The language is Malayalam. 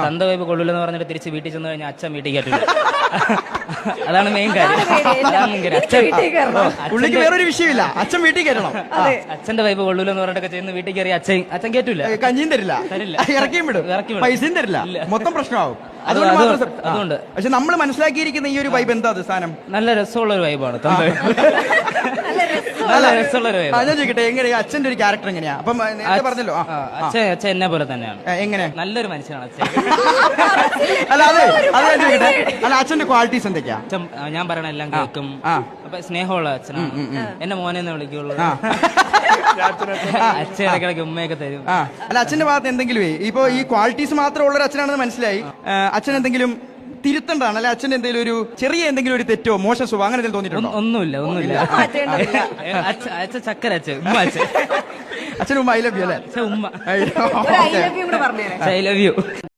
തന്ത വൈബ് കൊള്ളൂലെന്ന് പറഞ്ഞിട്ട് തിരിച്ച് വീട്ടിൽ ചെന്ന് കഴിഞ്ഞാൽ അച്ഛൻ വീട്ടിൽ കയറ്റില്ല. അതാണ് മെയിൻ കാര്യം. പുള്ളിക്ക് വേറൊരു വിഷയമില്ല, അച്ഛൻ വീട്ടിൽ കയറ്റണം. അച്ഛന്റെ വൈബ് കൊള്ളൂലെന്ന് പറഞ്ഞിട്ടൊക്കെ ചെയ്യുന്ന വീട്ടിൽ കയറി അച്ഛൻ കേറ്റൂല, കഞ്ഞിയും തരില്ല, ഇറക്കിയും വിടും, പൈസയും തരില്ല, മൊത്തം പ്രശ്നമാവും. അതുകൊണ്ട് പക്ഷെ നമ്മൾ മനസ്സിലാക്കിയിരിക്കുന്ന ഈ ഒരു വൈബ് എന്താ സാധനം? നല്ല രസമുള്ള ഒരു വൈബാണ്. നല്ല രസമുള്ള ഒരു വൈബ്. ഞാൻ ചോദിക്കട്ടെ, എങ്ങനെയാ അച്ഛന്റെ ഒരു ക്യാരക്ടർ എങ്ങനെയാ? അപ്പം പറഞ്ഞല്ലോ അച്ഛൻ എന്നെ പോലെ തന്നെയാണ്. എങ്ങനെ? നല്ലൊരു മനുഷ്യനാണ് അച്ഛൻ. അല്ല അത് ഞാൻ ചോദിക്കട്ടെ, അല്ല അച്ഛന്റെ ക്വാളിറ്റീസ് എന്തൊക്കെയാ? ഞാൻ പറയണ എല്ലാം കേൾക്കും. അപ്പൊ സ്നേഹമുള്ള അച്ഛനാണ്. എന്നെ മോനെന്ന് വിളിക്കുള്ളൂ. അച്ഛൻ ഇടയ്ക്കിടയ്ക്ക് ഉമ്മയൊക്കെ തരും. അല്ല അച്ഛന്റെ ഭാഗത്ത് എന്തെങ്കിലും ഇപ്പൊ ഈ ക്വാളിറ്റീസ് മാത്രം ഉള്ള ഒരു അച്ഛനാണെന്ന് മനസ്സിലായി. അച്ഛൻ എന്തെങ്കിലും തിരുത്തണ്ടാണ്, അല്ലെ അച്ഛൻ എന്തെങ്കിലും ഒരു ചെറിയ എന്തെങ്കിലും ഒരു തെറ്റോ മോശം സ്വഭാവം അങ്ങനെ എന്തെങ്കിലും തോന്നിയിട്ടുണ്ടോ? ഒന്നുമില്ല. അച്ഛൻ ചക്കര അച്ഛൻ ഉമ്മ അച്ഛനും ഉമ്മ ഐ ലവ് യു അല്ലെ? ഉമ്മ ഐ ലവ് യു.